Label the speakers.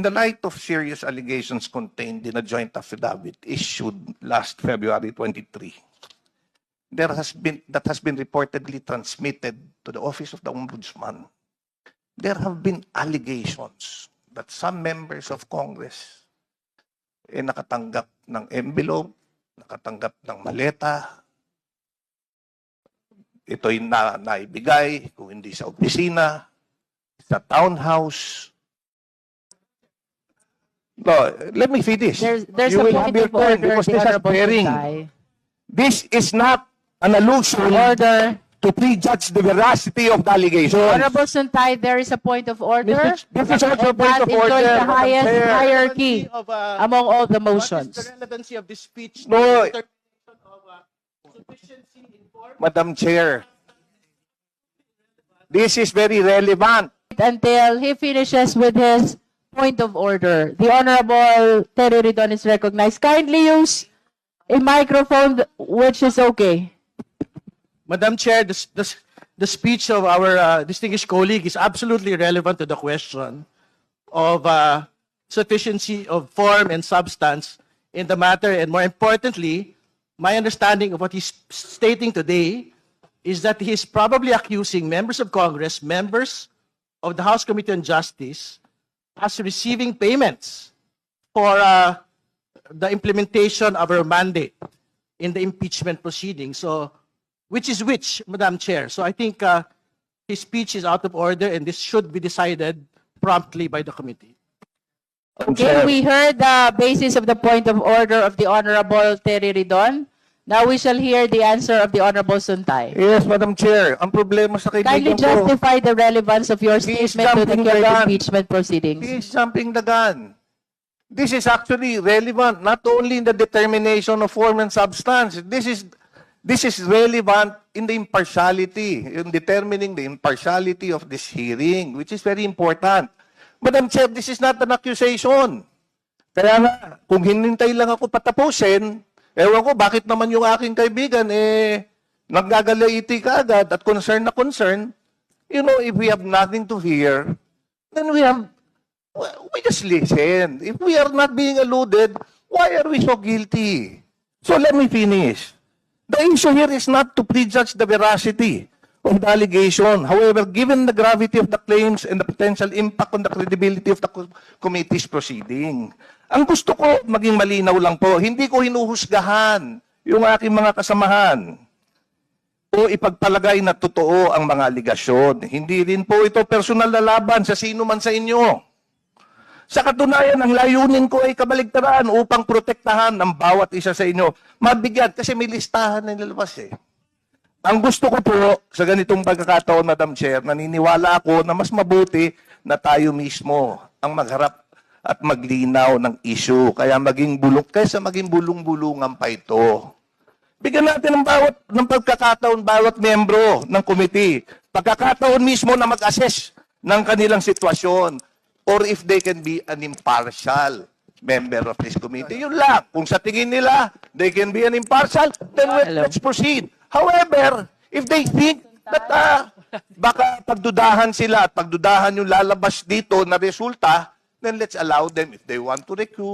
Speaker 1: In the light of serious allegations contained in a joint affidavit issued last February 23, that has been reportedly transmitted to the Office of the Ombudsman, there have been allegations that some members of Congress nakatanggap ng envelope, nakatanggap ng maleta, ito'y naibigay, kung hindi sa opisina, sa townhouse. No, let me finish.
Speaker 2: There's
Speaker 1: You
Speaker 2: a
Speaker 1: will
Speaker 2: point
Speaker 1: have your
Speaker 2: of
Speaker 1: turn
Speaker 2: order,
Speaker 1: because
Speaker 2: the
Speaker 1: this has
Speaker 2: Honorable
Speaker 1: bearing.
Speaker 2: Sutay.
Speaker 1: This is not an allusion
Speaker 2: Order.
Speaker 1: to prejudge the veracity of the allegations.
Speaker 2: Honorable Suntay, there is a point of order.
Speaker 1: This is also a
Speaker 2: And
Speaker 1: point
Speaker 2: that
Speaker 1: of order,
Speaker 2: enjoys the
Speaker 1: Madam
Speaker 2: highest
Speaker 1: Chair.
Speaker 2: hierarchy among all the
Speaker 3: What is
Speaker 2: motions.
Speaker 3: the relevancy of this speech?
Speaker 1: No.
Speaker 3: to the determination of sufficiency in form?
Speaker 1: Madam Chair, this is very relevant.
Speaker 2: Until he finishes with his point of order. The Honorable Terry Ridon is recognized. Kindly use a microphone which is okay.
Speaker 3: Madam Chair, the speech of our distinguished colleague is absolutely relevant to the question of sufficiency of form and substance in the matter. And more importantly, my understanding of what he's stating today is that he's probably accusing members of Congress, members of the House Committee on Justice, as receiving payments for the implementation of our mandate in the impeachment proceeding. So, which is which, Madam Chair? So I think his speech is out of order and this should be decided promptly by the committee.
Speaker 2: Okay, we heard the basis of the point of order of the Honorable Terry Ridon. Now we shall hear the answer of the Honorable Suntay.
Speaker 1: Yes, Madam Chair. Ang problema sa
Speaker 2: Kindly
Speaker 1: kaibigan ko,
Speaker 2: justify the relevance of your
Speaker 1: He is
Speaker 2: statement to the
Speaker 1: jumping the
Speaker 2: current
Speaker 1: gun.
Speaker 2: impeachment proceedings.
Speaker 1: he is jumping the gun. This is actually relevant not only in the determination of form and substance. This is relevant in the impartiality, in determining the impartiality of this hearing, which is very important. Madam Chair, this is not an accusation. Kaya nga, kung hinintay lang ako patapusin, ewan ko, bakit naman yung aking kaibigan, naggagalaiti ka agad at concern na concern. You know, if we have nothing to hear, then we just listen. If we are not being alluded, why are we so guilty? So let me finish. The issue here is not to prejudge the veracity of the allegation. However, given the gravity of the claims and the potential impact on the credibility of the committee's proceeding, ang gusto ko maging malinaw lang po, hindi ko hinuhusgahan yung aking mga kasamahan o ipagpalagay na totoo ang mga aligasyon. Hindi rin po ito personal na laban sa sino man sa inyo. Sa katunayan, ang layunin ko ay kabaligtaran upang protektahan ang bawat isa sa inyo. Mabigyan, kasi may listahan na nilalabas eh. Ang gusto ko po sa ganitong pagkakataon, Madam Chair, naniniwala ako na mas mabuti na tayo mismo ang magharap at maglinaw ng issue. Kaya kaysa maging bulong-bulungan pa ito. Bigyan natin ng pagkakataon bawat membro ng committee. Pagkakataon mismo na mag-assess ng kanilang sitwasyon. Or if they can be an impartial member of this committee. Yun lang. Kung sa tingin nila, they can be an impartial, then let's proceed. However, if they think that baka pagdudahan sila at pagdudahan yung lalabas dito na resulta, then let's allow them if they want to recuse.